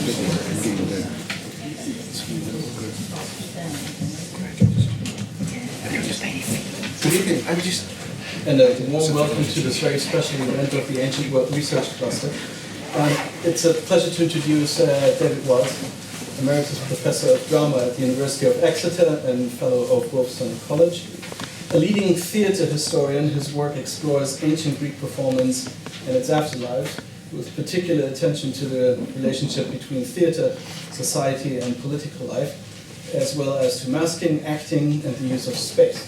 Good evening. And a warm welcome to this very special event of the Ancient World Research Cluster. It's a pleasure to introduce David Wiles, Emeritus Professor of Drama at the University of Exeter and Fellow of Wolfson College. A leading theatre historian whose work explores ancient Greek performance and its afterlife, with particular attention to the relationship between theatre, society, and political life, as well as to masking, acting, and the use of space.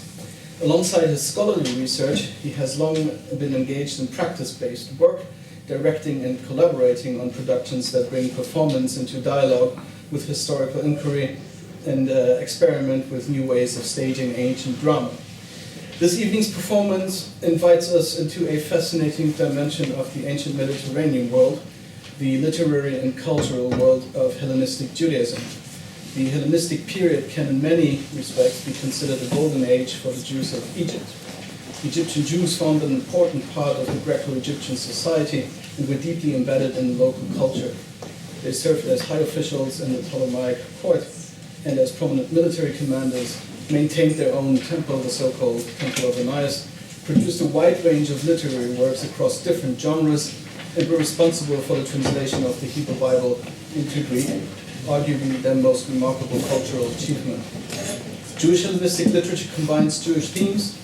Alongside his scholarly research, he has long been engaged in practice-based work, directing and collaborating on productions that bring performance into dialogue with historical inquiry and experiment with new ways of staging ancient drama. This evening's performance invites us into a fascinating dimension of the ancient Mediterranean world, the literary and cultural world of Hellenistic Judaism. The Hellenistic period can in many respects be considered a golden age for the Jews of Egypt. Egyptian Jews formed an important part of the Greco-Egyptian society and were deeply embedded in the local culture. They served as high officials in the Ptolemaic court and as prominent military commanders, maintained their own temple, the so-called Temple of Onias, produced a wide range of literary works across different genres, and were responsible for the translation of the Hebrew Bible into Greek, arguably their most remarkable cultural achievement. Jewish Hellenistic literature combines Jewish themes,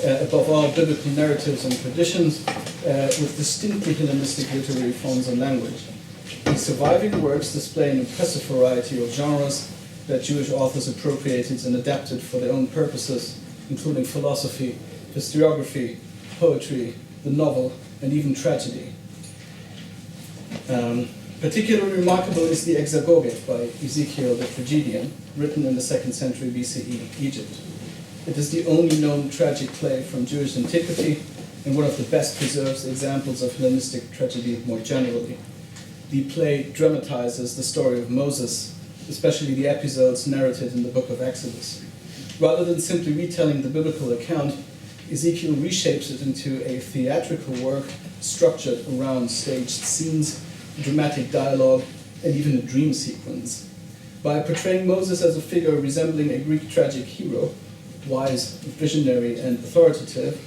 above all biblical narratives and traditions, with distinctly Hellenistic literary forms and language. These surviving works display an impressive variety of genres that Jewish authors appropriated and adapted for their own purposes, including philosophy, historiography, poetry, the novel, and even tragedy. Particularly remarkable is the Exagoge by Ezekiel the tragedian, written in the 2nd century BCE Egypt. It is the only known tragic play from Jewish antiquity and one of the best preserved examples of Hellenistic tragedy more generally. The play dramatizes the story of Moses, especially the episodes narrated in the book of Exodus. Rather than simply retelling the biblical account, Ezekiel reshapes it into a theatrical work structured around staged scenes, dramatic dialogue, and even a dream sequence. By portraying Moses as a figure resembling a Greek tragic hero, wise, visionary, and authoritative,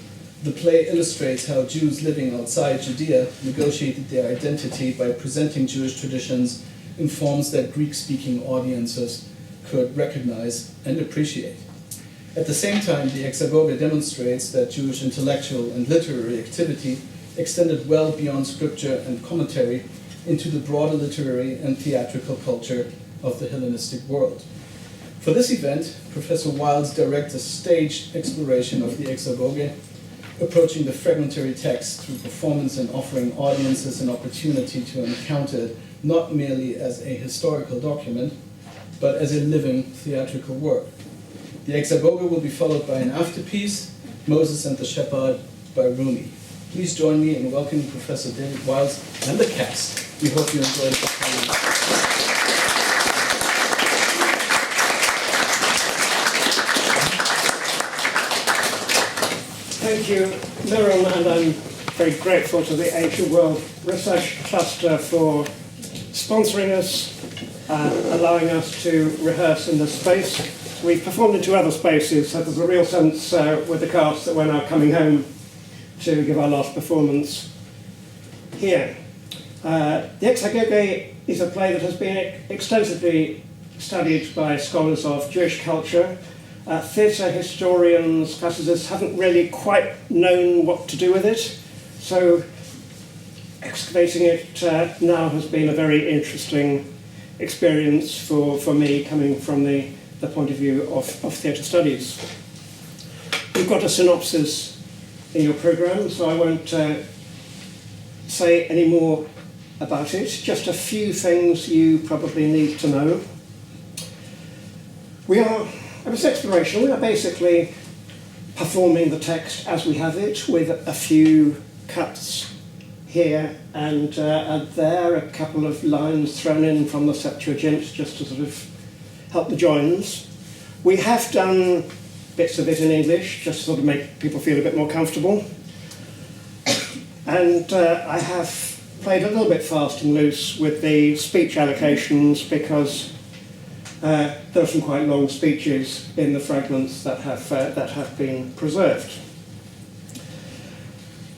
the play illustrates how Jews living outside Judea negotiated their identity by presenting Jewish traditions in forms that Greek-speaking audiences could recognize and appreciate. At the same time, the Exagoge demonstrates that Jewish intellectual and literary activity extended well beyond scripture and commentary into the broader literary and theatrical culture of the Hellenistic world. For this event, Professor Wiles directs a staged exploration of the Exagoge, approaching the fragmentary text through performance and offering audiences an opportunity to encounter it not merely as a historical document, but as a living theatrical work. The Exagoge will be followed by an afterpiece, Moses and the Shepherd by Rumi. Please join me in welcoming Professor David Wiles and the cast. We hope you enjoy the performance. Thank you, Miriam, and I'm very grateful to the Ancient World Research Cluster for sponsoring us, allowing us to rehearse in this space. We've performed in 2 other spaces, so there's a real sense with the cast that we're now coming home to give our last performance here. The Exagoge is a play that has been extensively studied by scholars of Jewish culture. Theatre historians, classicists haven't really quite known what to do with it, so excavating it now has been a very interesting experience for me, coming from the point of view of theatre studies. We've got a synopsis in your programme, so I won't say any more about it. Just a few things you probably need to know. At this exploration, we are basically performing the text as we have it, with a few cuts here and there, a couple of lines thrown in from the Septuagint just to sort of help the joins. We have done bits of it in English, just to sort of make people feel a bit more comfortable. And I have played a little bit fast and loose with the speech allocations because there are some quite long speeches in the fragments that have been preserved.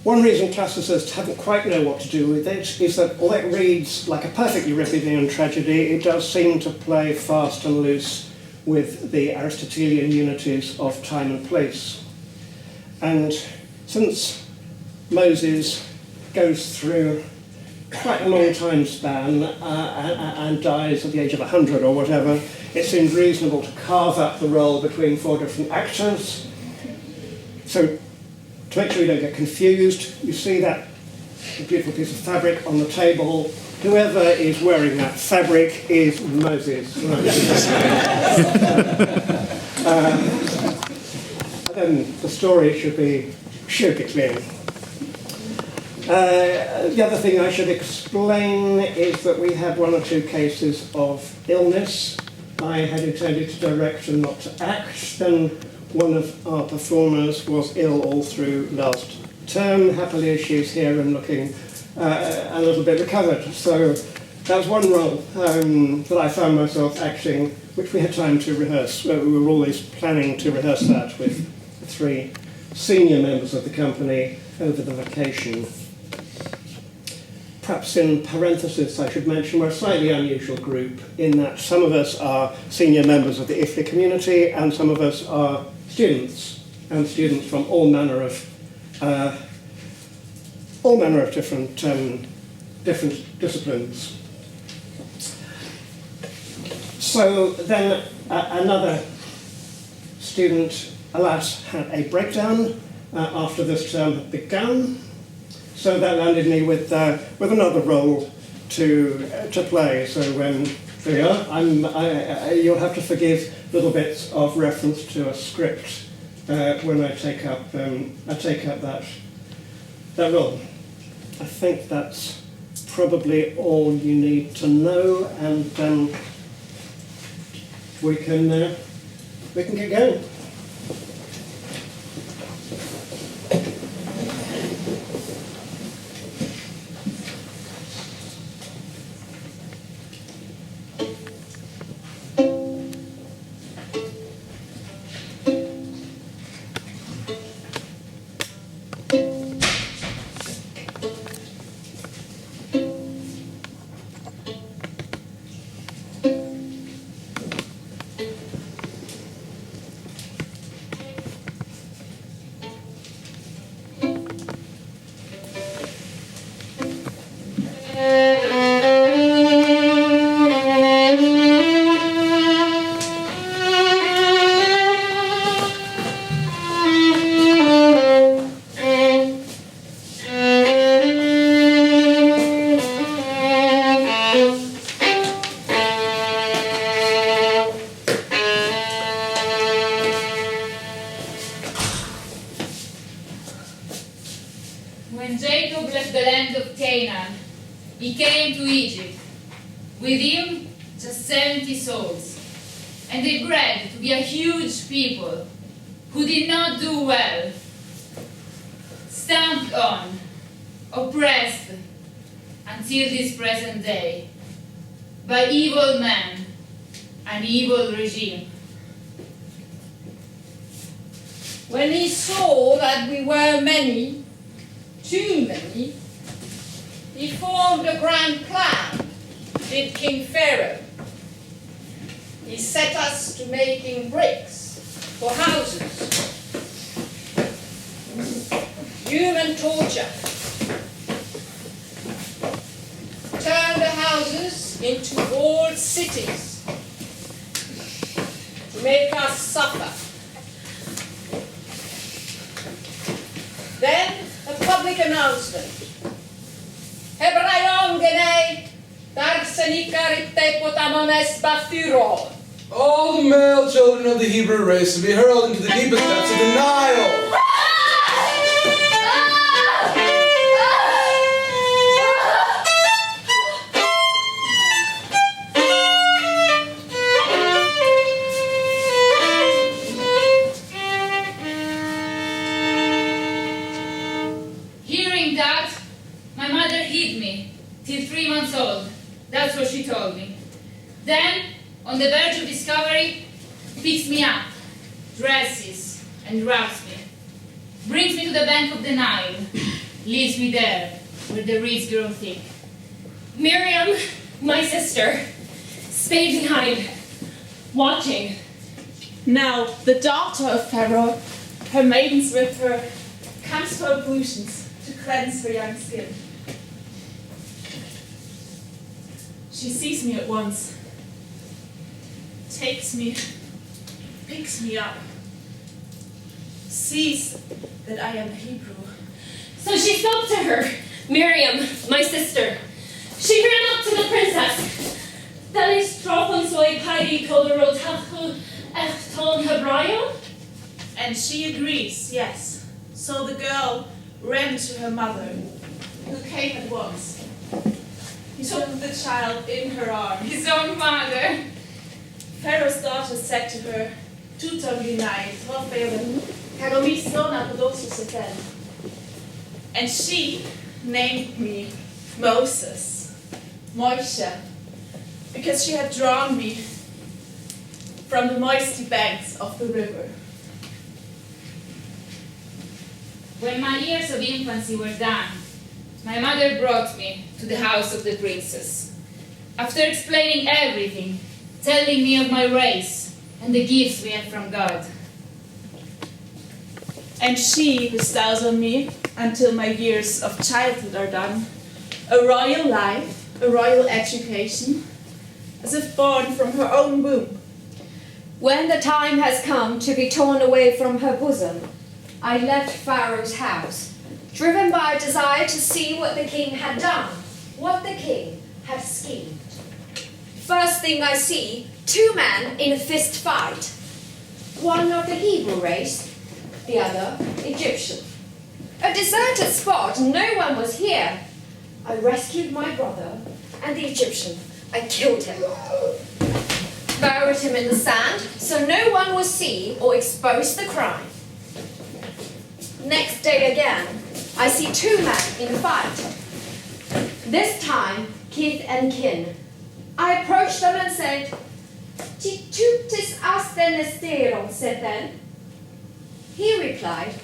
One reason classicists haven't quite known what to do with it is that although it reads like a perfectly Euripidean tragedy, it does seem to play fast and loose with the Aristotelian unities of time and place. And since Moses goes through quite a long time span and dies at the age of 100 or whatever, it seems reasonable to carve up the role between 4 different actors. So to make sure you don't get confused, you see that beautiful piece of fabric on the table. Whoever is wearing that fabric is Moses. Then the story should be clear. The other thing I should explain is that we had 1 or 2 cases of illness. I had intended to direct and not to act. Then one of our performers was ill all through last term. Happily, she's here and looking a little bit recovered. So that was one role that I found myself acting, which we had time to rehearse. We were always planning to rehearse that with 3 senior members of the company over the vacation. Perhaps in parenthesis I should mention we're a slightly unusual group in that some of us are senior members of the IFLI community and some of us are students, and students from all manner of different disciplines. So then another student, alas, had a breakdown after this term had begun. So that landed me with another role to play. So there we are. You'll have to forgive little bits of reference to a script when I take up that role. I think that's probably all you need to know, and we can get going. When Jacob left the land of Canaan, he came to Egypt. With him, just 70 souls. And they bred to be a huge people who did not do well, stamped on, oppressed, until this present day, by evil men and evil regime. When he saw that we were many, too many, he formed a grand plan, did King Pharaoh. He set us to making bricks for houses, human torture, turned the houses into walled cities to make us suffer. Then a public announcement. Hebraion genei darsenikaritte potamones baphtiro. All the male children of the Hebrew race will be hurled into the deepest depths of the Nile. Hearing that, my mother hid me 3 months old. That's what she told me. Then, on the verge of discovery, picks me up, dresses, and wraps me. Brings me to the bank of the Nile, leaves me there, where the reeds grow thick. Miriam, my sister, stayed behind, watching. Now, the daughter of Pharaoh, her maidens with her, comes for ablutions to cleanse her young skin. She sees me at once, takes me, picks me up, sees that I am Hebrew. So she spoke to her, Miriam, my sister. She ran up to the princess. And she agrees, yes. So the girl ran to her mother, who came at once. He took the child in her arms. His own mother. Pharaoh's daughter said to her, and she named me Moses, Moshe, because she had drawn me from the moisty banks of the river. When my years of infancy were done, my mother brought me to the house of the princess. After explaining everything, telling me of my race and the gifts we have from God. And she bestows on me, until my years of childhood are done, a royal life, a royal education, as if born from her own womb. When the time has come to be torn away from her bosom, I left Pharaoh's house, driven by a desire to see what the king had done, what the king had schemed. First thing I see, 2 men in a fist fight. One of the Hebrew race, the other Egyptian. A deserted spot, no one was here. I rescued my brother and the Egyptian. I killed him. Buried him in the sand so no one would see or expose the crime. Next day again, I see 2 men in a fight. This time, kith and kin. I approached them and said, "Ti tutis asten esteron seten?" He replied,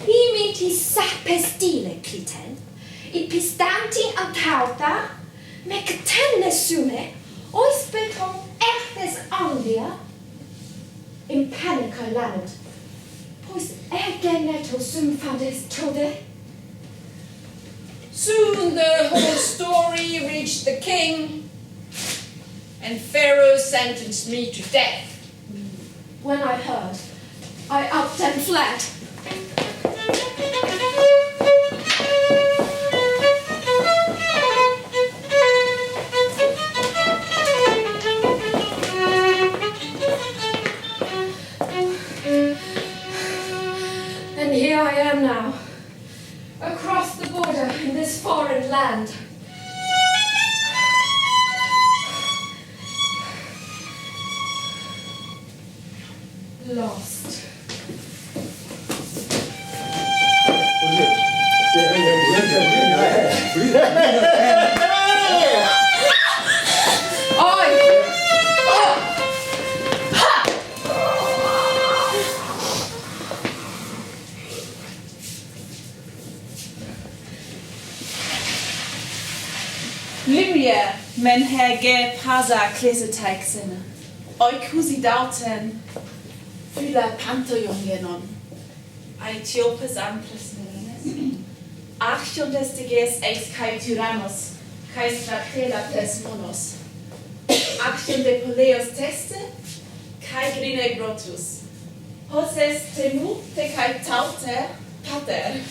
"Himiti sapestine cliten, ipistanti antauta, mekatenne sume, oispeton ertes andia." In panic I landed, pois ergeneto sum fades tode. Soon the whole story reached the king, and Pharaoh sentenced me to death. When I heard, I upped and fled. And here I am now, across the border in this foreign land. Lost. Libya, men hege pasa kleseteiksene. Oikusi dauten, fyla pantojongenon. Aethiopes amples menes. Archion destiges ex kai tyrannos, kai stratela pes monos. Archion de poleos teste, kai grine grotus. Hoses temu te kai taute pater.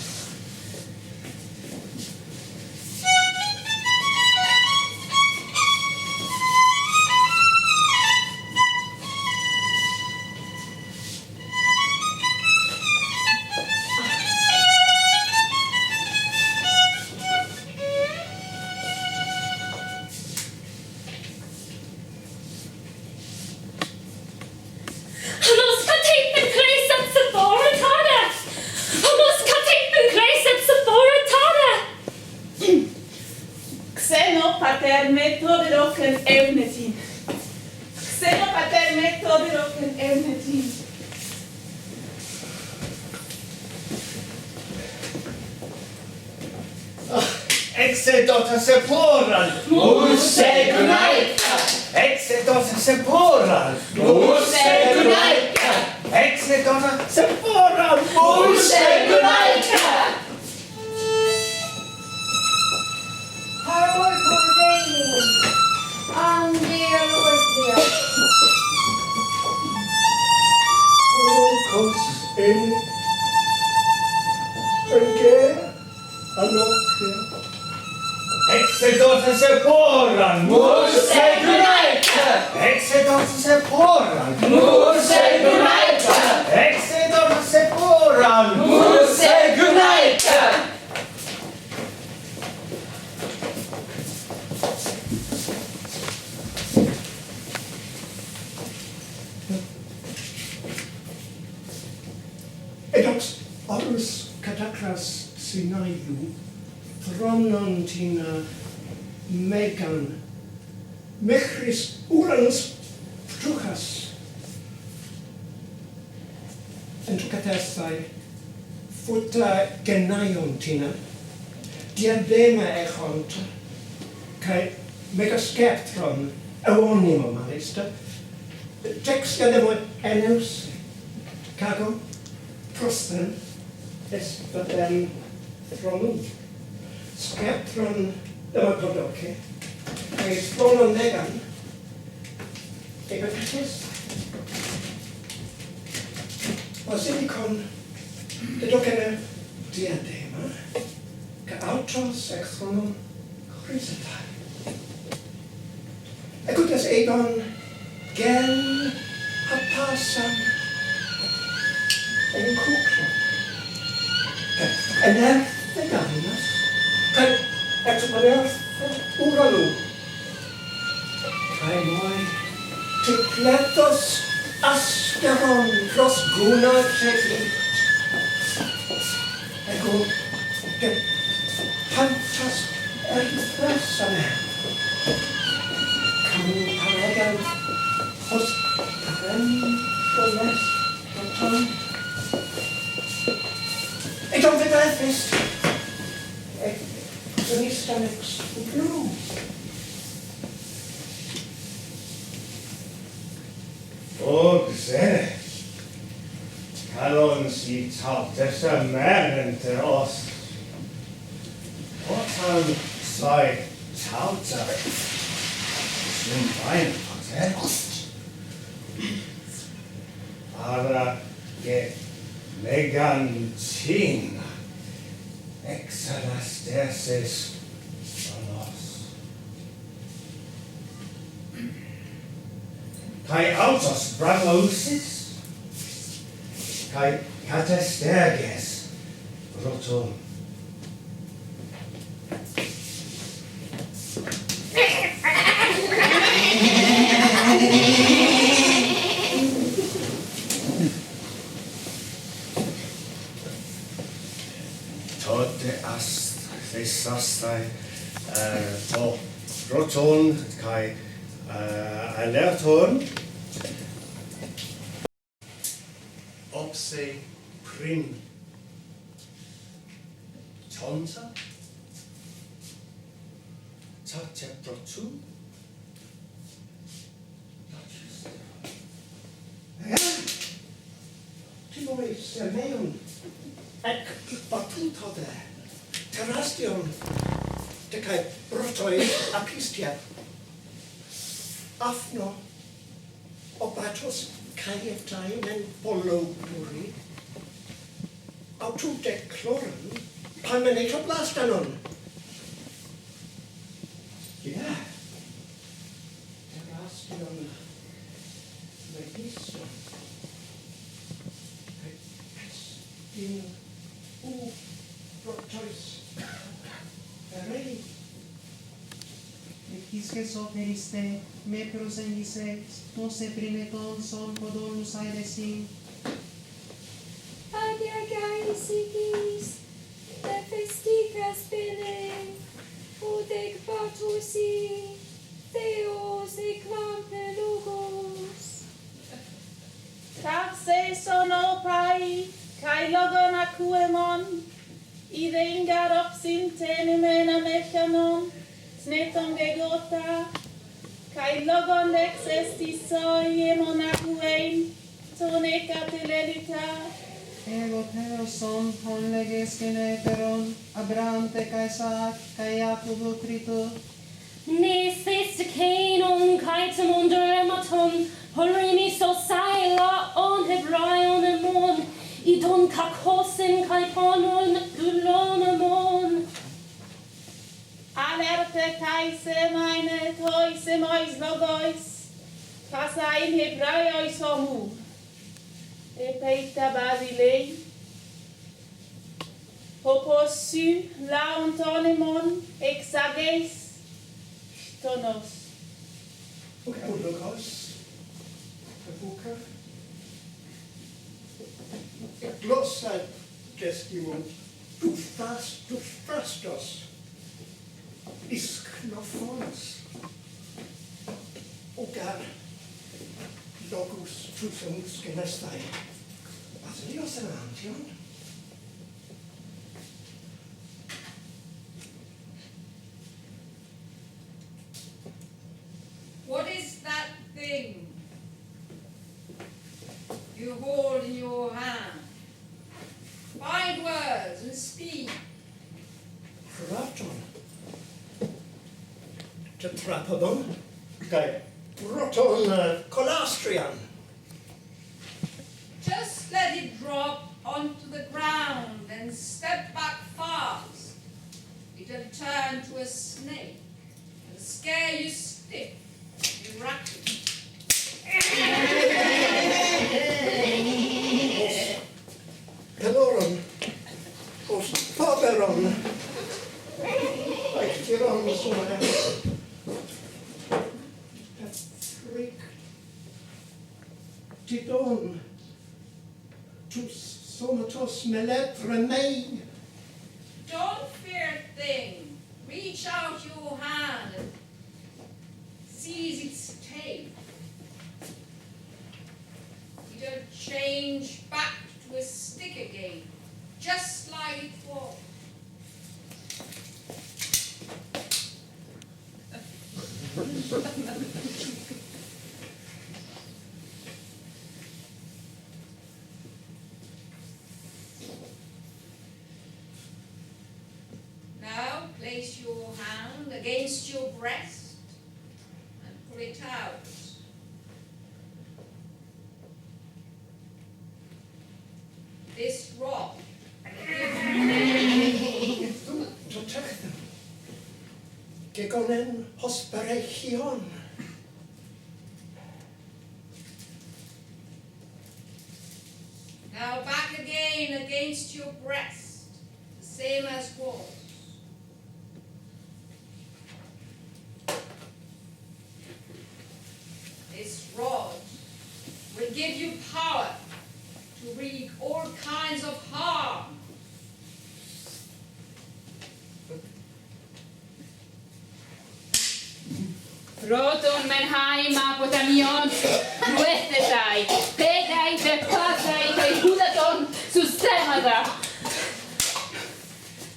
Han måste ha tänkt en Xeno pater me toderoken evnetin. Xeno pater me toderoken evnetin. Exedota seporan, Muse Gunaika, exedota seporan, Muse Gunaika, exedota seporan, Muse Gunaika. Harvard Cordaini. Andia Lucia. Oikos en Ege Anotria. exedota seporan, Muse Gunaika, exedota seporan, Muse Gunaika, exedota seporan, Muse Gunaika. Edox orus catacras sinaiu, thronontina megan, mechris uranus ptuchas, entucatestai, futa genaiontina, diadema echont, kai megaskeptron, eonima malista, texgademo enus, cago, prosten, espatem thronum, skeptron demagodoke, kai thronon negan, egotatis, basilicon dedocene diadema, ca autos ex thronum chrysatai. Ecutas egon gen hapasam en kukron. En veganas, kai exponerse uranu. Kai moi tipletos askeron pros guna cecit. Ego de pantas erfresane. Cam paregan hos parendoles toton. Ik don't think I fist. Stomachs blue. og se, kalon si testamente oss, og han sai tauta, som bein oss, ara ge megantin, exalastesis von oss. Kai autos braglousis, kai catasterges rotum. Tote ast, thesastai, to roton, kai alerton, opse prim tonta, tate protu, Timoi sermeon ec batutode terrastion decae brotoi apistia afno obatus caietain en polopuri autute chlorum palmenatoblastanon. Yeah. Terrastion legiston. In protois rei Quisque soferiste, me prosendise, tose primeton son podonus aeresin. Adia Gaisigis, de festicas bene, ude ekbatusi, Theos ekvante logos. Taxe sono pai, kai logon akuemon, idengar opsintenemena mechanon, sneton gegota, kai logon exestisoi akuen, toneca telelita. Ego Theoson, hon legesken eteron, Abraham te Isaac, kai Jakob Krito. Nes keinon kaitum under ematon, horini so saila on hebraion emon, idon kakosin kaiponon gulon emon. Alerte kaise meine toise mois logois, kasa in hebraiois homu. Epeita basilei, hoposu laontonemon exages tonos. Logos, Buka, glossa gestimum, tu fastos, isknophons, ogar, logos, tusemus genestai, basilios en antion. What is that thing you hold in your hand? Find words and speak. Kraton, tetrapodon, kai proton colastrian. Just let it drop onto the ground and step back fast. It'll turn to a snake and scare you stiff. You racket. Peloron, os faberon, aictiron sumere, Patrick, Tidon, tus somatos meletre mei. Don't fear a thing. Reach out your hand and seize its tail. It'll change back to a stick again, just like it was. Now place your hand against your breast and pull it out. This rod Totechem, gegonen hosperechion. now back again against your breast, the same as was. This rod will give you power to wreak all kinds of harm. Proton menhaima potamion, ruestetai, pedai te pasai te hudaton sustemata.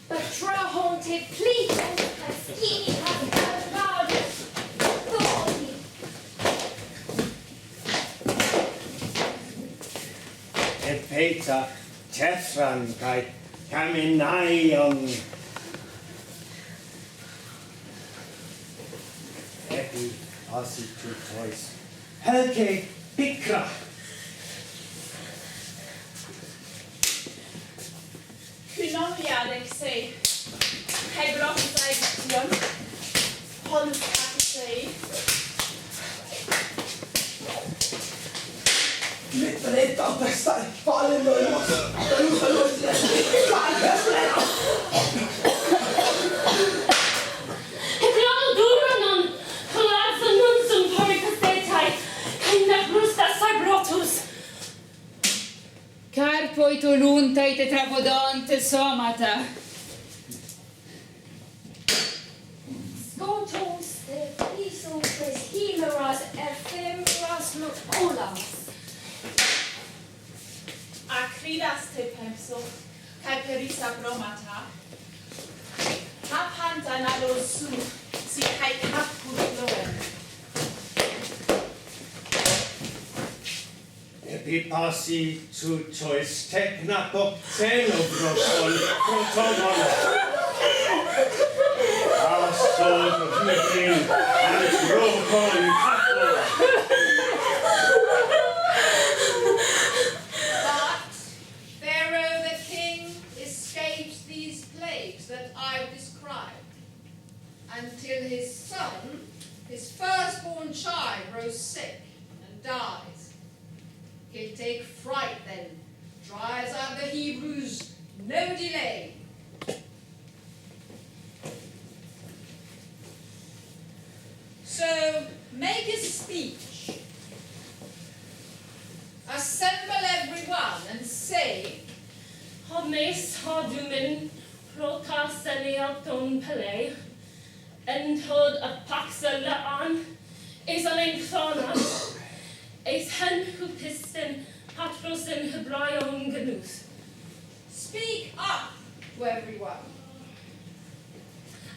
Patrahon te pliton, Pasquini Pascalvadus, Thorny. Epeta tethran kai kaminaion. Epi asitutois. Helke pikra. Kynomiadexei, kai brottsaition, holmsakisei. Lite av bästa fallen då jag måste. Hebrano duranon, colasa nunsum poricasetai, kai nagrusta sabrotus. Carpoi toluntai tetrapodonte somata. Olas. Acridas te penso, cae perisa bromata. Hapanta nado su, si cae caput loen. Epipasi tu choice technapo xenobroton protonon. Our souls of living and robocon capo. But Pharaoh the king escaped these plagues that I've described, until his son, his firstborn child, grows sick and dies. He'll take fright then, drives out the Hebrews, no delay. So make a speech. Assemble everyone and say, Hodnes hodumen protas eleaton pele, and hod a paxa laan, is an infana, is hen hupisten patrosen hebraion genus. speak up to everyone.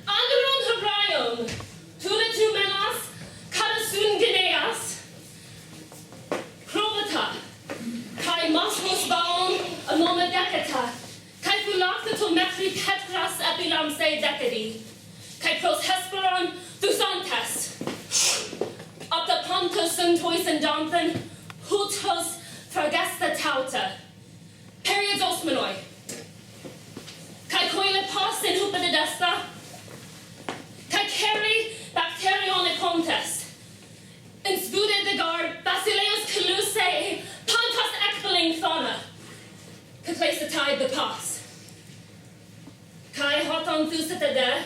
Anderon hebraion, tu menas, cadasun geneas, probata, kai mosmos baon amoma decata, kai phylactato metri tetras epilam se decadi, kai pros hesperon thusantes, opta pontus and tois and donthan, hutos fragesta tauta, periods osmanoi, kai coile pos in hupadedesta, kai carry bacterion e contest, in spude de gar basileus caluse, pontus ekbeling thona, kai place the tide the pass, kai hoton thusatade,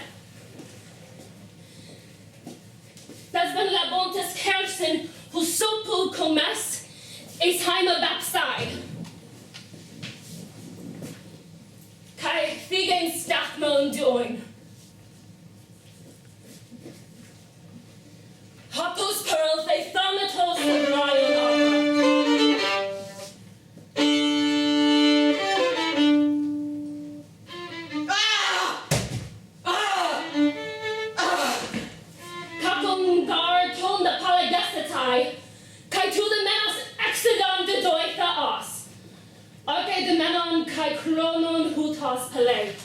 das ben labontes kersen, who sopu comes, is heima bapside, kai figen stathmon doin, Hotus pearl they thaumatos and Ryan Kakum guard ton the palagestatai, kai to the menos exodon de doitha os. Arke de menon kai chronon hutos pele.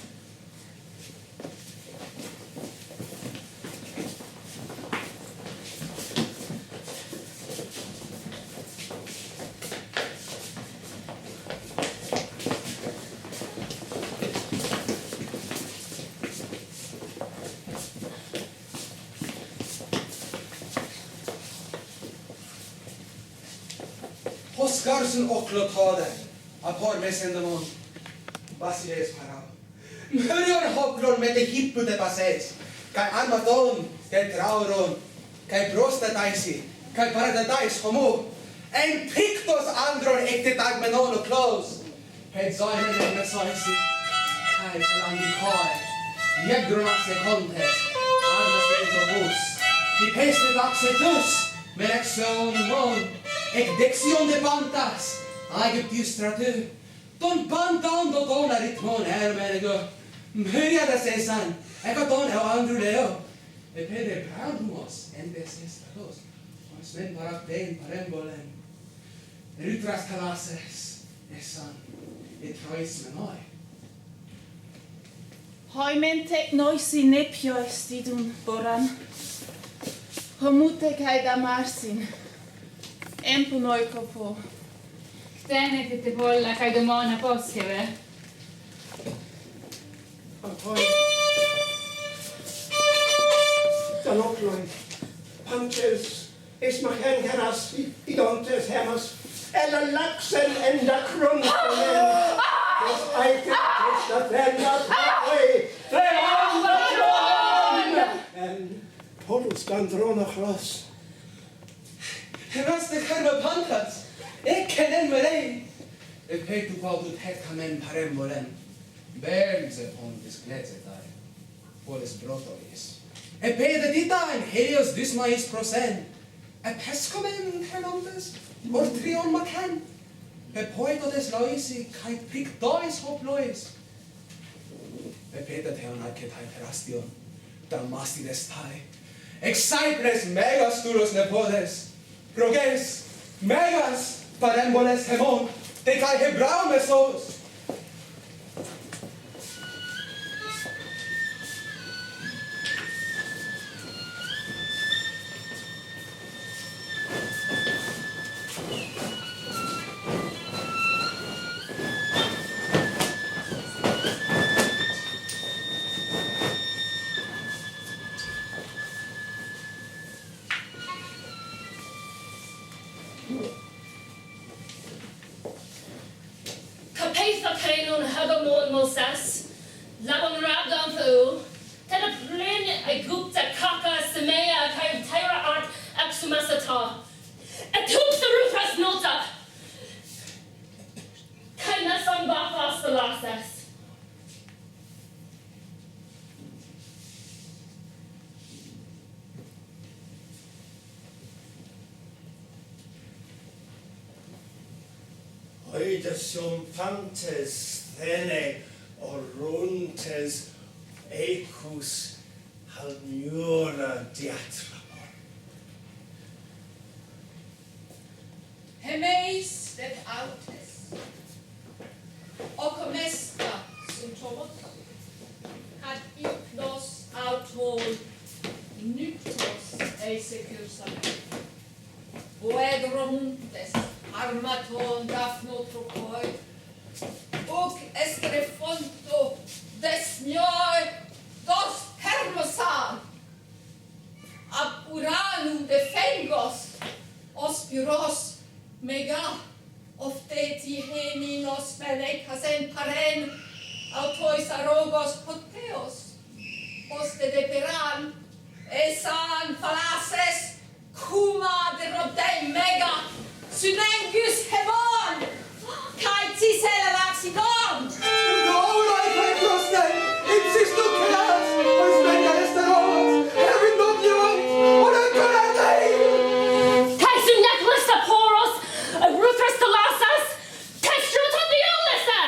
Hoskarsen oklotade, apar mesendamon, basileus parao. Murion hoplon med de hippu de bases, kai armaton, de trauron, kai prostataisi, kai paradadais homo, en pictos andron ecte dagmenon o close, het zainen en mesaisi, kai pelandikoi, jegdronas de contest, armas de autobus, di peste daxetus, melexon mon, Execution de pantas, Aegyptius stratu, ton pantan do dona ritmon hermenego, myriada sesan, ekaton eo andruleo, e pede brandumos, endes estados, os men paraktein parembolen, rutras calases, esan, et trois menoi. Hoimente noisi nepiois didum boran, homute kai damarsin, empunoi kopo. Ktene te bolla kai domona poskeve. Danoploin, Pantes, Ismachengeras, Idontes Hemas, Ella Laxen and the Crunchen, this item is the Venus Highway, and Horus Dandrona Cross. Ras de carma pantas, kenen meren, e petu paudut het kamen parembolen, berns upon discletetai, polis brotolis, e pede ditain helios dismais prosen, pescomen Hernandez, or trion macan. Poeto des loisi, kai pric dois hop lois. Peta teon archetai terastion, damasti des tai. Exaipres megas turos nepodes, proges, megas paremboles hemon, de kai hebrau mesos. Oidasum pantes thene oruntes ecus halmura diatrabor. Hemeis et autes, ocomesta suntomos, ad ipnos auton nuptos Ezekiel sape. Voedromuntes armaton daphnotrocoi, uc estrefonto desnioi dos hermosan, ab uranum defengos, ospiros mega, ofteti heminos menecas en paren, autois arogos poteos, poste deperan, esan falaces, cuma de robdei mega, Sunengus hevon, kai tisela laxidon. Gora I Petroste, ipsis nucleas, ois mega esteros, evin noblion, or encoratei. Kai Suneclis de Poros, Ruthrus de Lasas, Kai Struton de Olisa!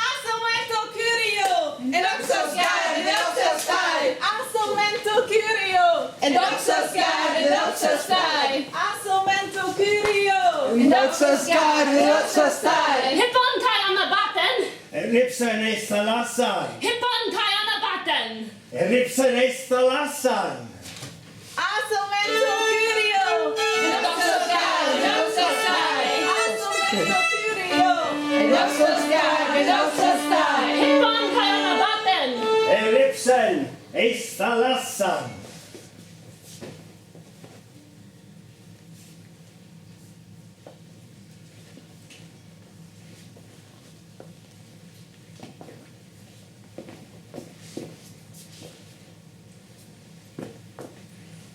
Asomento curio! En oxos gad, en oxos tai. Asomento curio! En oxos gad, en oxos tai. Asomento curio! En oxos gad, en oxos tai. Hippon kai on the button! Ellipsen est thalassan. Hippon kai on the button! Ellipsen est thalassan. Asomento curio! En oxos gad, en oxos tai. Asomento curio! En oxos gad, en oxos tai. Hippon kai on the button! Ellipsen est thalassan.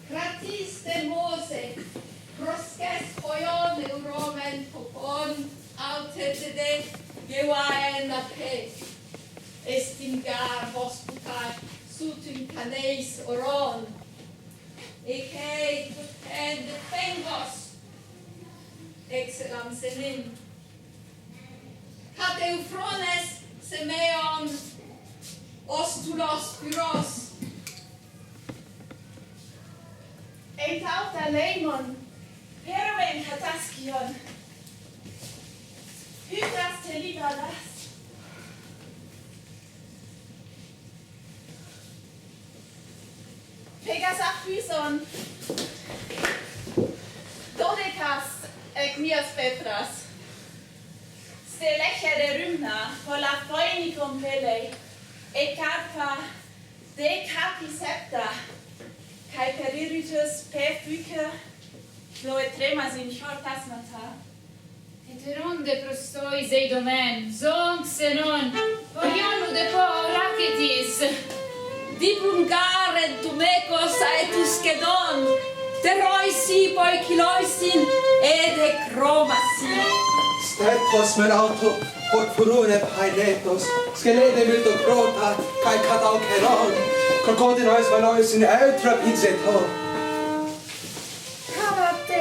Kratis de Mose, prosces hoion euromen popon, autete gewaen ape. Estingar hospital, sutum caneis oron. Eke en defengos, excelam senin. Cateufrones semeon, ostulos pyros. Eitauta leimon, perven kataskion. Hydras te libradas. Pegas aphyson. Dodecas egnias petras. Stelecha de rumna, hola phoenicum pele, et carpa de capisepta, kai periritus perfuke, floe tremas in shortas mata. Heteronde prostoi zeidomen, zonk senon, orionu de po racetis. Dipungar entumecos aetuskedon, teroisi poikiloisin ede chromasi. Sterpos men auto, hot furune painetos, skelede milto crota, kai catau keron, crocodinois valois in eutra pizzeto. Carate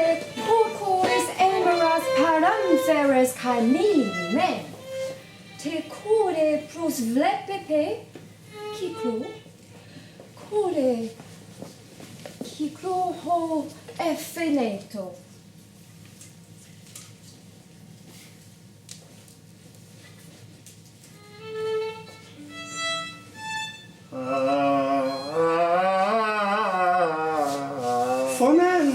feres kai min men. Te kore pros vlepepe, kiklo, kore, kiklo ho effeneto. Fonan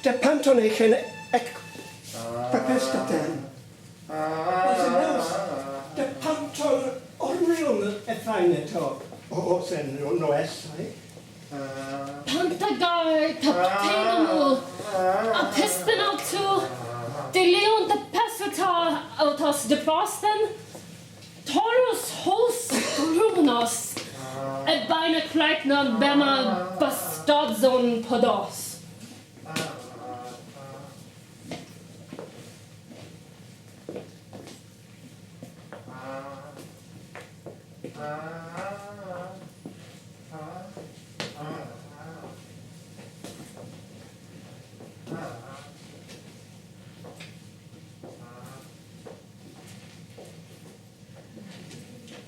de pantonation ec pepestaten. De panton orion effaineto. O sen no essai. Pantagai taptenamo apispinato de leon de pesata autos de prosten Taurus hos runos et beine kleikna bema bastadzon podos.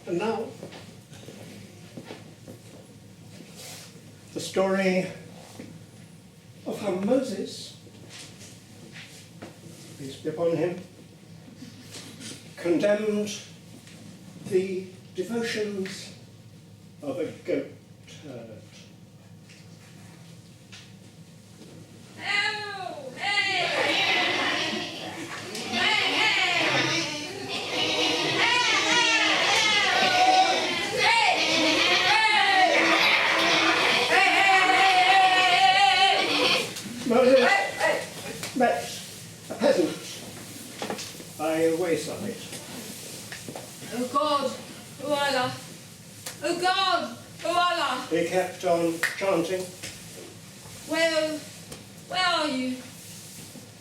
And now, the story of how Moses, peace be upon him, condemned the devotions of a goat herd. Oh, hey! Hey, hey! Moses met a peasant by a wayside. Oh God, oh Allah! Oh God, oh Allah! He kept on chanting. Well, where are you?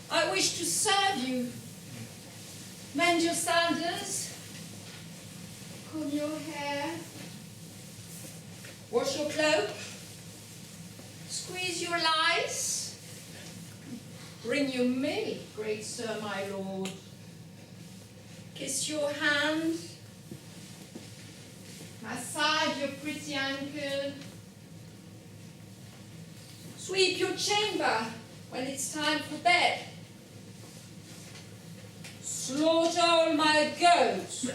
I wish to serve you. Mend your sandals. Comb your hair. Wash your cloak. Squeeze your lice. Bring your milk, great sir, my lord. Kiss your hand. Massage your pretty ankle. Sweep your chamber when it's time for bed. Slaughter all my goats.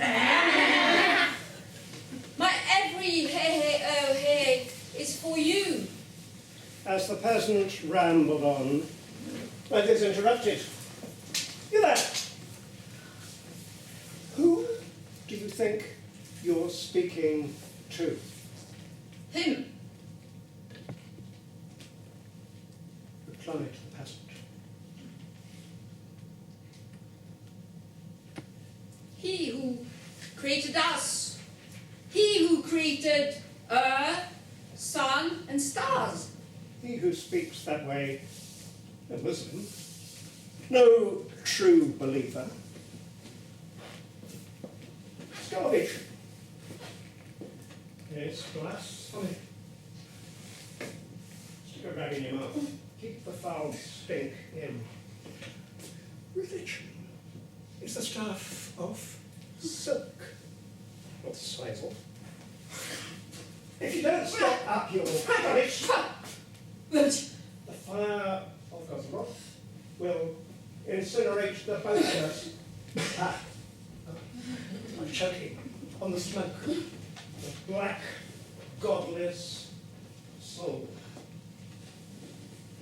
My every hey is for you. As the peasant rambled on, Moses interrupted. You there! Who do you think you're speaking to? Him. Replied the peasant. He who created us. He who created earth, sun, and stars. He who speaks that way, a Muslim, no true believer. It's garbage. It's blasphemy. Stick a rag in your mouth. Keep the foul stink in. Religion is the stuff of silk, not swazel. If you don't stop up your rubbish, the fire of God's wrath will incinerate the both of us. I'm choking on the smoke. The black, godless soul.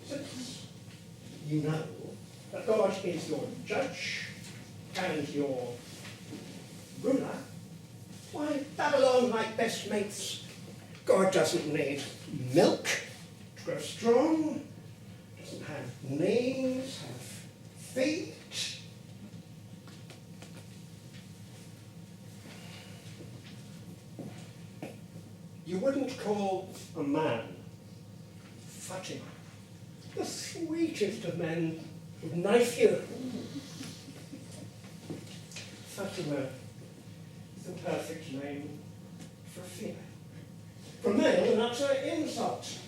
Since you know that God is your judge and your ruler, why, Babylon, my best mates, God doesn't need milk to grow strong, doesn't have knees, have feet. You wouldn't call a man Fatima. The sweetest of men would knife you. Fatima is the perfect name for a female. For a male, an utter insult.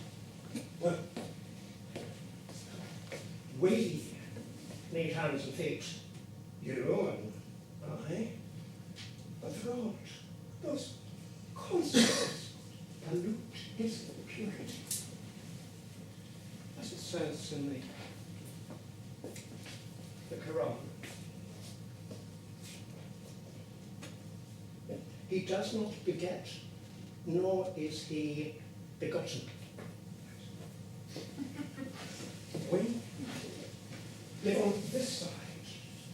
Well, we need hands and feet. You and I, but Lord, those concepts pollute his purity. As it says in the Quran. He does not beget, nor is he begotten. We live on this side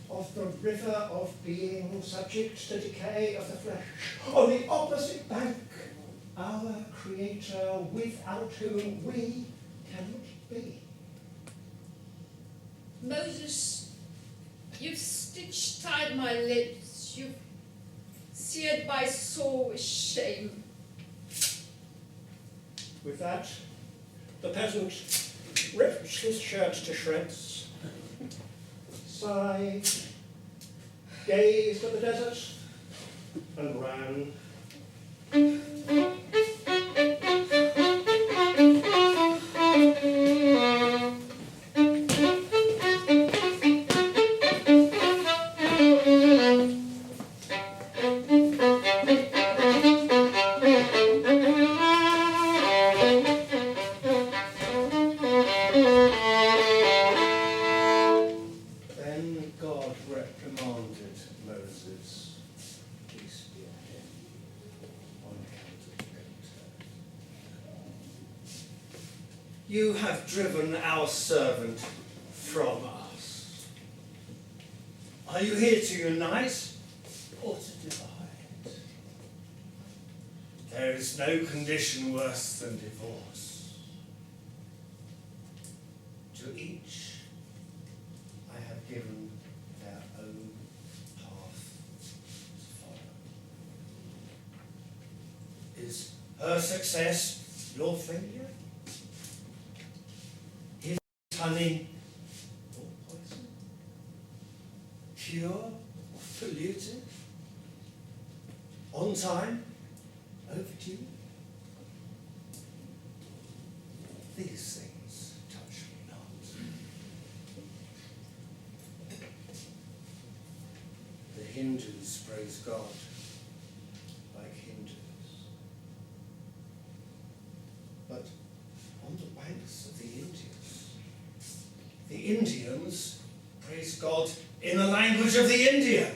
of the river of being, subject to decay of the flesh. On the opposite bank, our Creator, without whom we cannot be. Moses, you've stitched tied my lips, you've seared my soul with shame. With that, the peasant ripped his shirt to shreds, sighed, gazed at the desert, and ran. Then God reprimanded Moses, peace be on him, on account of the goat. You have driven our servant from us. Are you here to unite or to divide? There is no condition worse than divorce. To each I have given their own path to follow. Is her success your failure? Is honey or poison? Pure or polluted? On time? Overdue? These things touch me not. The Hindus praise God like Hindus. But on the banks of the Indians praise God in the language of the Indian.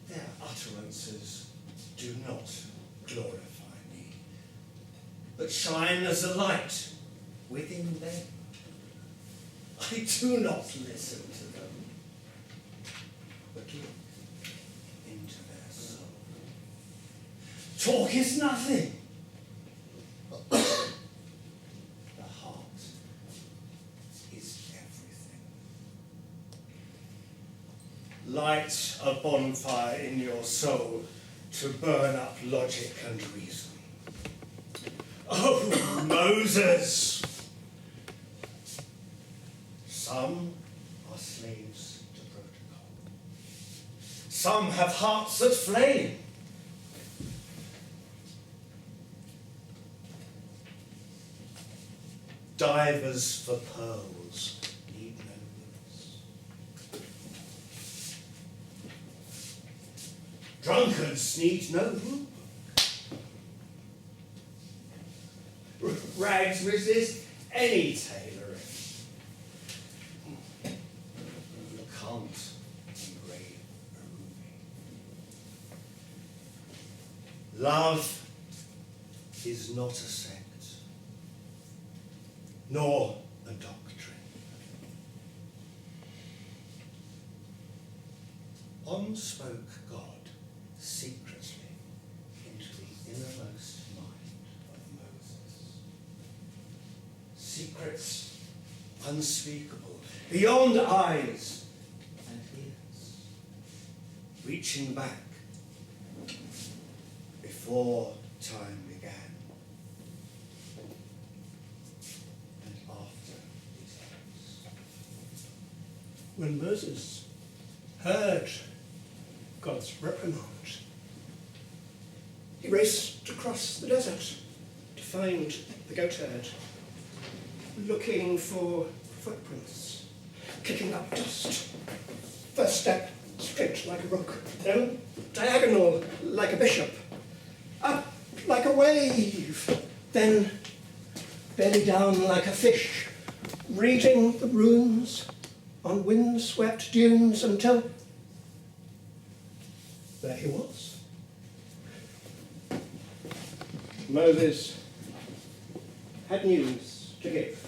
Their utterances do not glorify me, but shine as a light within them. I do not listen to them, but look into their soul. Talk is nothing. The heart is everything. Light a bonfire in your soul to burn up logic and reason. Oh, Moses! Some are slaves to protocol. Some have hearts that flame. Divers for pearls need no wits. Drunkards need no rule. Rags resist any tailoring. You can't engrave a Rumi. Love is not a sect, nor a doctrine. On spoke God secretly into the innermost mind of Moses. Secrets unspeakable, beyond eyes and ears, reaching back before time began and after his ends. When Moses heard God's reprimand, he raced across the desert to find the goat herd, looking for footprints, kicking up dust. First step, straight like a rook, then diagonal like a bishop, up like a wave, then belly down like a fish, reading the runes on wind-swept dunes until there he was. Moses had news to give.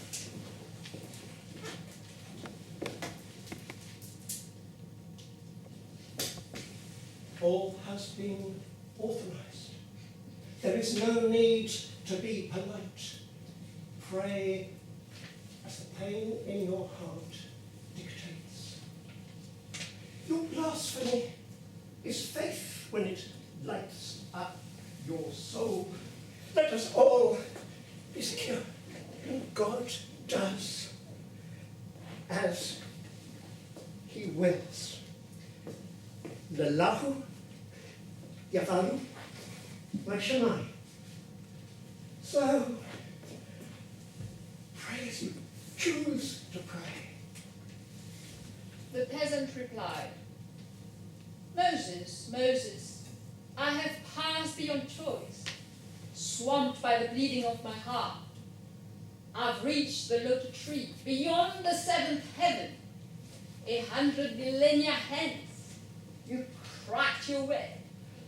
All has been authorized. There is no need to be polite. Pray as the pain in your heart dictates. Your blasphemy is faith when it lights up your soul. Let us all be secure. God does as he wills. Lallahu yafalu Vaishamai. So, pray as you choose to pray. The peasant replied, Moses, Moses, I have passed beyond choice, swamped by the bleeding of my heart. I've reached the lotus tree, beyond the seventh heaven. 100 millennia hence, you cracked your way.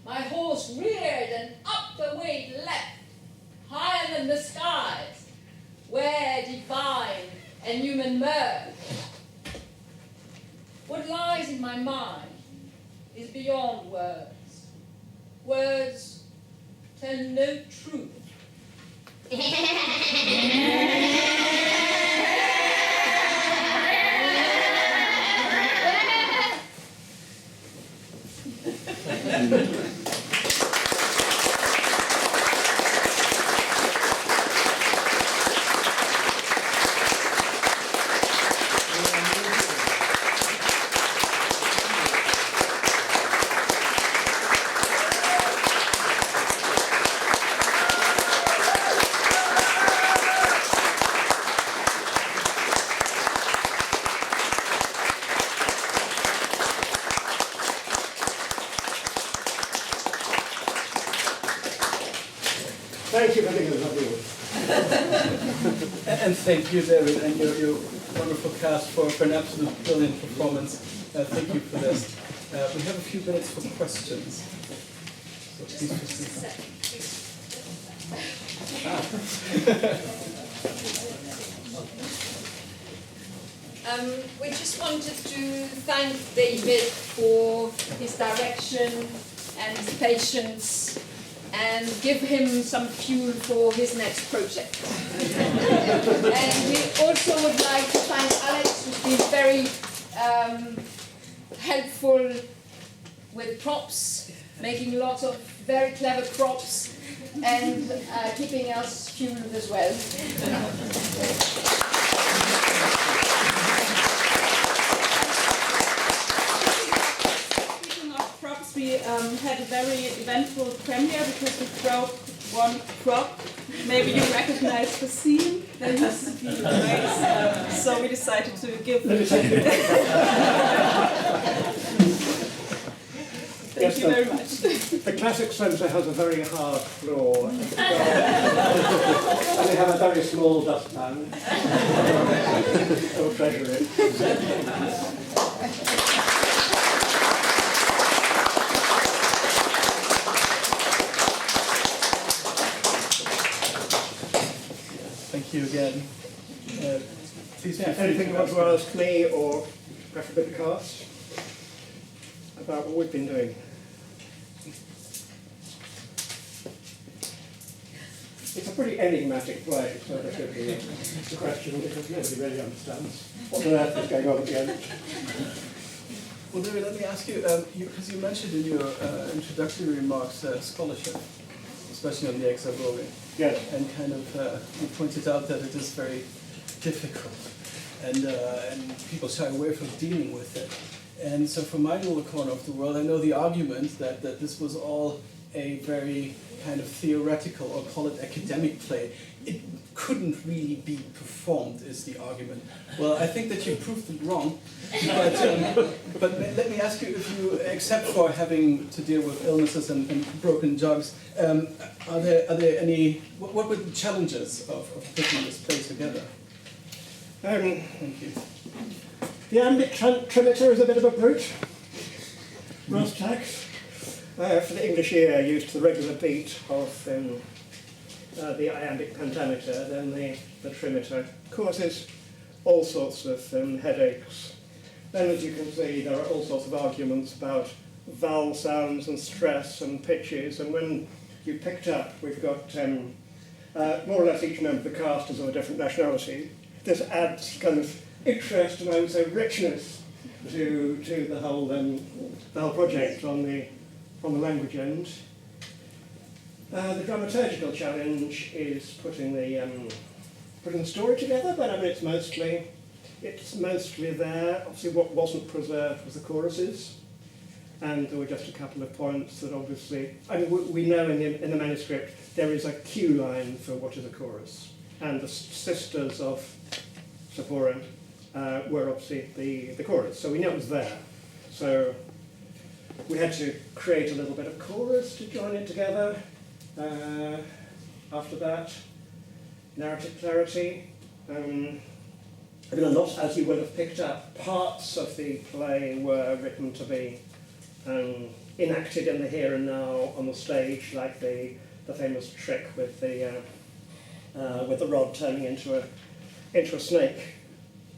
My horse reared and up the way it leapt, higher than the skies, where divine and human merge. What lies in my mind is beyond words. Words tell no truth. Thank you for thinking of lovely words. And thank you, David, and your wonderful cast for an absolute brilliant performance. Thank you for this. We have a few minutes for questions. So please We just wanted to thank David for his direction and his patience, and give him some fuel for his next project. And we also would like to thank Alex, who's been very helpful with props, making lots of very clever props, and keeping us fueled as well. We had a very eventful premiere because we broke one prop. Maybe you recognize the scene. There used to be a race, so we decided to give. Thank you very much. The classic centre has a very hard floor, and they have a very small dustpan. Don't treasure it. thank you again. Please anything you want to ask me, or preferably the cast, about what we've been doing? It's a pretty enigmatic play, so there should be a question because nobody really understands what on earth is going on at the end. Well, David, let me ask you, because you mentioned in your introductory remarks scholarship, especially on the Exagoge. Yes. And kind of, you pointed out that it is very difficult, and people shy away from dealing with it. And so from my little corner of the world, I know the argument that this was all a very kind of theoretical or call it academic play, it couldn't really be performed, is the argument. Well, I think that you proved them wrong, but let me ask you, if you, except for having to deal with illnesses and broken jugs, are there any, what were the challenges of putting this play together? Thank you. The iambic trimeter is a bit of a brute. Brass tacks. For the English ear, used to the regular beat of the iambic pentameter, then the trimeter causes all sorts of headaches. Then, as you can see, there are all sorts of arguments about vowel sounds and stress and pitches, and when you picked up, we've got more or less each member of the cast is of a different nationality. This adds kind of interest and, I would say, richness to the whole project on the language end. The dramaturgical challenge is putting the story together, but I mean it's mostly there. Obviously, what wasn't preserved was the choruses, and there were just a couple of points that obviously. I mean, we know in the manuscript there is a cue line for what is a chorus, and the sisters of Sephora were obviously the chorus, so we know it was there. So we had to create a little bit of chorus to join it together. After that, narrative clarity. I mean, a lot, as you would have picked up, parts of the play were written to be enacted in the here and now on the stage, like the famous trick with the rod turning into a snake.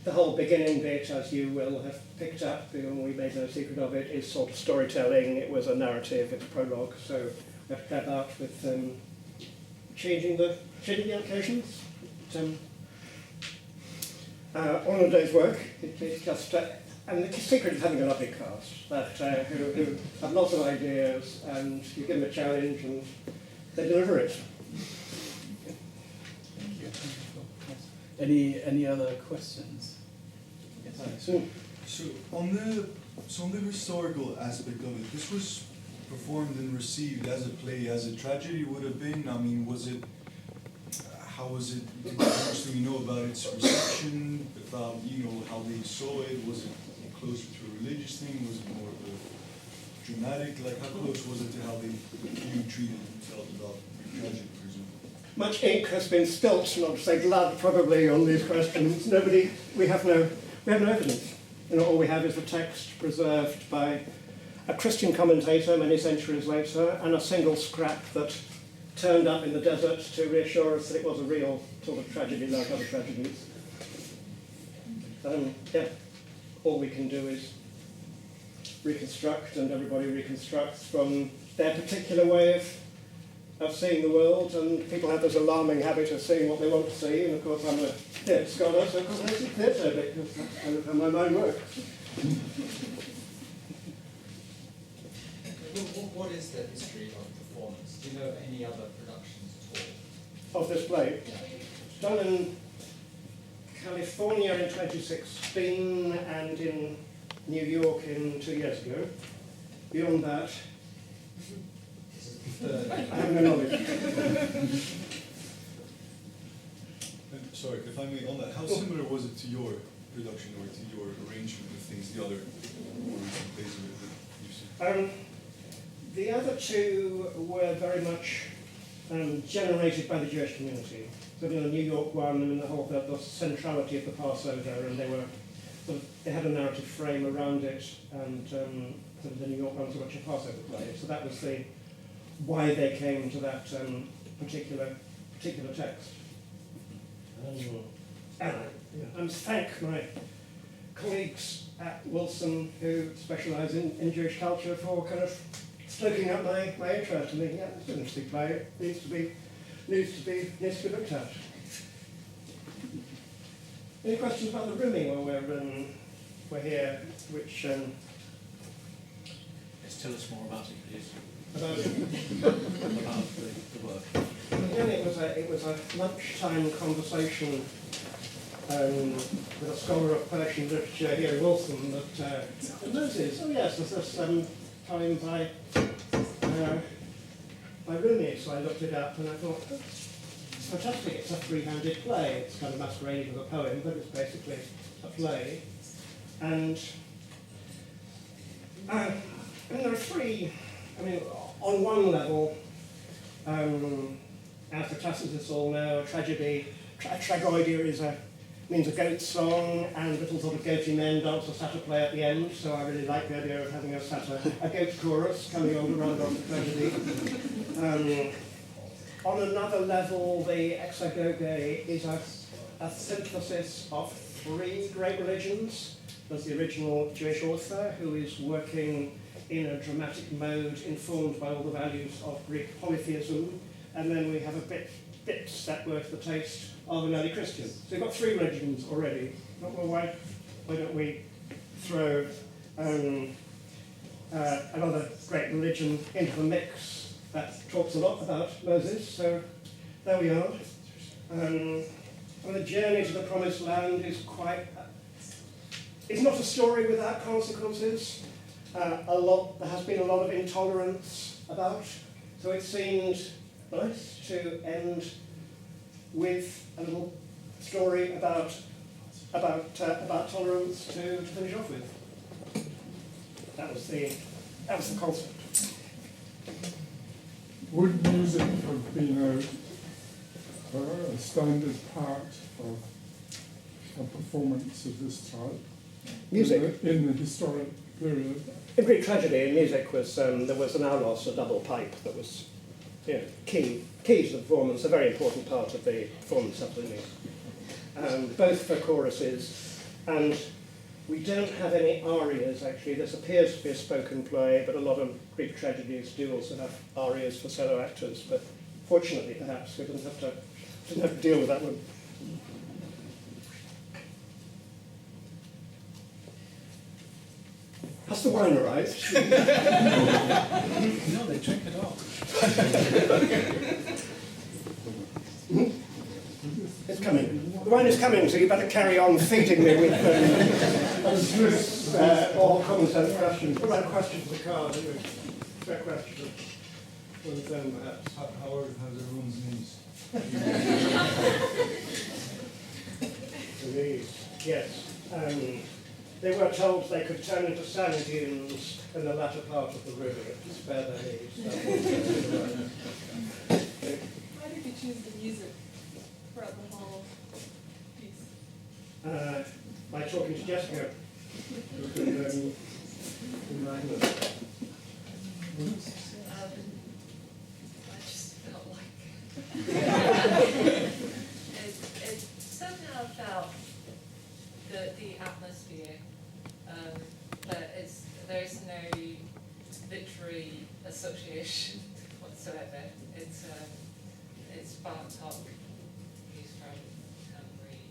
The whole beginning bit, as you will have picked up, we made no secret of it, is sort of storytelling. It was a narrative, it's a prologue, so we have to play about with changing the occasions. All in a day's work, it's just, and the secret is having a lovely cast that who have lots of ideas, and you give them a challenge and they deliver it. Any other questions? Yes. So on the historical aspect of it, this was performed and received as a play, as a tragedy would have been. I mean, how was it? How much do we know about its reception? About how they saw it? Was it closer to a religious thing? Was it more of a dramatic? Like, how close was it to how you treated and felt about the tragedy, for example? Much ink has been spilt, not to say blood, probably, on these questions. We have no evidence. All we have is the text preserved by a Christian commentator many centuries later, and a single scrap that turned up in the desert to reassure us that it was a real sort of tragedy like other tragedies. All we can do is reconstruct, and everybody reconstructs from their particular way of seeing the world, and people have this alarming habit of seeing what they want to see, and of course I'm a theatre scholar, so of course I see theatre because that's kind of how my mind works. What is the history of performance? Do you know any other productions at all? Of this play? Yeah. It's done in California in 2016 and in New York 2 years ago. Beyond that, I have no knowledge. Sorry, if I may, on that, how similar was it to your production or to your arrangement of things, the other more recent plays of it that you see? The other two were very much generated by the Jewish community. So the New York one, and the centrality of the Passover, and they had a narrative frame around it, and the New York ones were much a Passover play. So that was why they came to that particular text. And I thank my colleagues at Wolfson who specialise in Jewish culture for kind of stoking up my interest. And thinking, yeah, it's an interesting play. It needs to be looked at. Any questions about the Rumi while we're here? Which Let's tell us more about it, please. About the work. Again, it was a lunchtime conversation with a scholar of Persian literature here in Wolfson that noticed, oh yes, there's times I by Rumi, so I looked it up and I thought, oh, it's fantastic, it's a three-handed play. It's kind of masquerading as a poem, but it's basically a play. And there are three, on one level, as the classicists all know, a tragedy, Exagoge means a goat song, and little sort of goaty men dance a satyr play at the end, so I really like the idea of having a goat chorus coming on to round off the tragedy. On another level, the Exagoge is a synthesis of three great religions. There's the original Jewish author, who is working in a dramatic mode informed by all the values of Greek polytheism, and then we have bits that were to the taste of an early Christian. So we've got three religions already. Well, why don't we throw another great religion into the mix that talks a lot about Moses? So there we are. The journey to the promised land is it's not a story without consequences. There has been a lot of intolerance about, so it seemed nice to end with a little story about tolerance to finish off with. That was the concept. Would music have been a standard part of a performance of this type? Music? In the historic period? In Greek tragedy, music was, there was an aulos, a double pipe, that was key to the performance, a very important part of the performance, absolutely. Both for choruses, and we don't have any arias, actually. This appears to be a spoken play, but a lot of Greek tragedies do also have arias for solo actors, but fortunately, perhaps, we didn't have to deal with that one. Has the wine arrived? No, they drink it all. It's coming. The wine is coming, so you better carry on feeding me with all common sense questions. What about questions for the card? Anyway, fair question. Perhaps. How are everyone's knees? The knees, yes. They were told they could turn into sand dunes in the latter part of the river to spare their knees. Why did you choose the music throughout the whole piece? By talking to Jessica, who could enlighten us. I just felt like it somehow felt the atmosphere, but there's no literary association whatsoever. It's Bartok, he's from Hungary,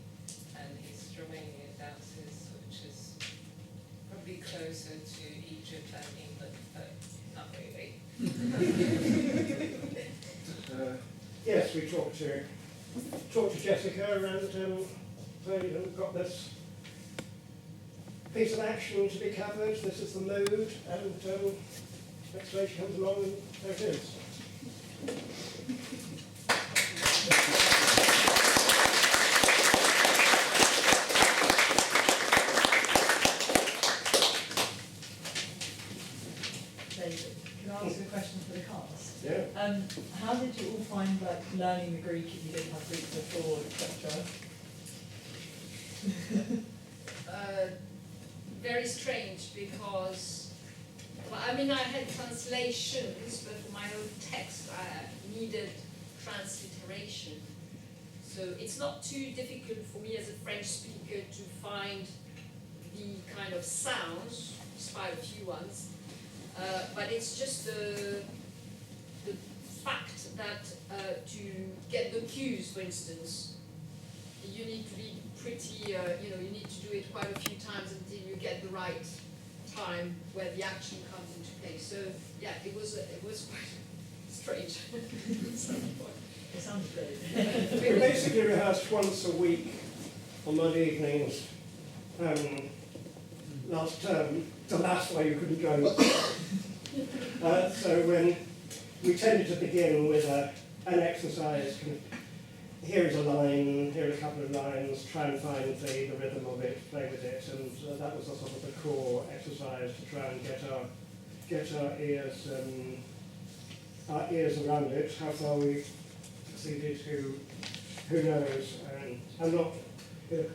and his Romanian dances, which is probably closer to Egypt than England, but not really. Yes, we talked to Jessica, and so got this piece of action to be covered. This is the mood, and next day she comes along, and there it is. David, can I ask you a question for the cast? Yeah. How did you all find learning the Greek if you didn't have Greek before, etc.? Very strange, because I had translations, but for my own text I needed transliteration. So it's not too difficult for me as a French speaker to find the kind of sounds, despite a few ones, but it's just the fact that to get the cues, for instance, you need to be pretty, you need to do it quite a few times until you get the right time where the action comes into place. So yeah, it was quite strange. It sounds great. We basically rehearsed once a week on Monday evenings. Last term, the last way you couldn't join us. So when we tended to begin with an exercise. Here is a line, here are a couple of lines, try and find the rhythm of it, play with it, and that was a sort of the core exercise to try and get our ears around it. How far we succeeded, who knows? And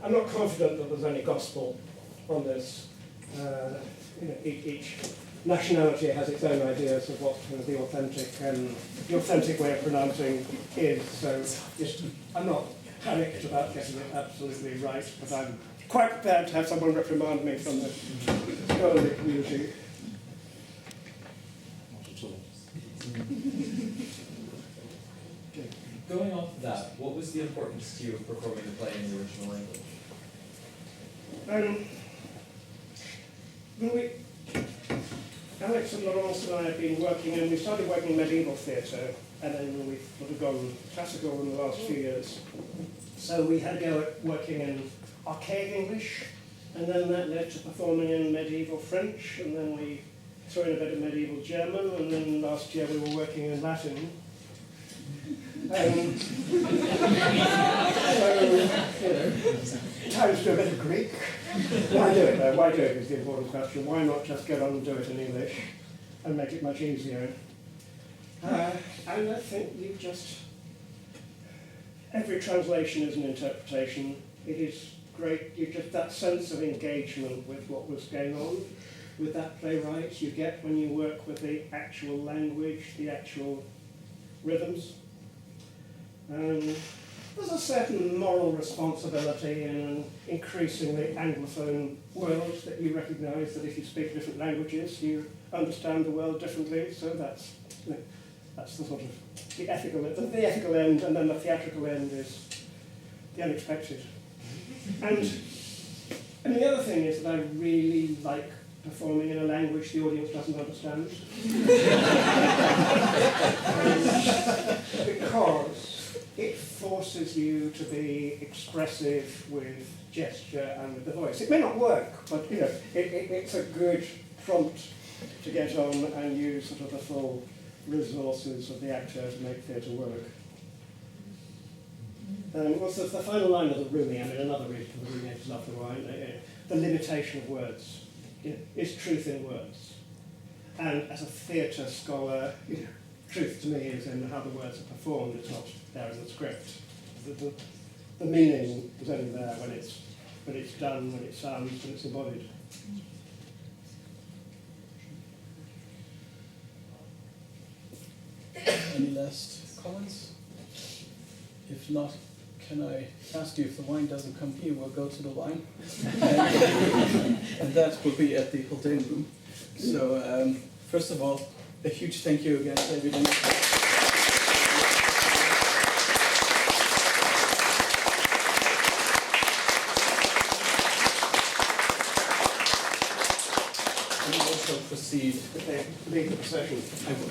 I'm not confident that there's any gospel on this. Each nationality has its own ideas of what the authentic way of pronouncing is. So I'm not panicked about getting it absolutely right, but I'm quite prepared to have someone reprimand me from the scholarly community. Going off of that, what was the importance to you of performing the play in the original language? Alex and Laurence and I have been working, and we started working in medieval theatre, and then we've sort of gone classical in the last few years. So we had to go at working in archaic English, and then that led to performing in medieval French, and then we threw in a bit of medieval German, and then last year we were working in Latin. Times to a bit of Greek. Why do it though? Why do it is the important question. Why not just get on and do it in English and make it much easier? And I think every translation is an interpretation. It is great, that sense of engagement with what was going on with that playwright you get when you work with the actual language, the actual rhythms. There's a certain moral responsibility in an increasingly Anglophone world that you recognise that if you speak different languages, you understand the world differently. So that's the sort of the ethical end, and then the theatrical end is the unexpected. And the other thing is that I really like performing in a language the audience doesn't understand. Because it forces you to be expressive with gesture and with the voice. It may not work, but it's a good prompt to get on and use sort of the full resources of the actor to make theatre work. What's the final line of the Rumi? Another reason for the Rumi is love the wine. The limitation of words is truth in words. And as a theatre scholar, truth to me is in how the words are performed. It's not there in the script. The meaning is only there when it's done, when it sounds, when it's embodied. Any last comments? If not, can I ask you if the wine doesn't come here, we'll go to the wine. And that will be at the Haldane Room. So first of all, a huge thank you again to everyone. And also proceed. Leave the procession. I will.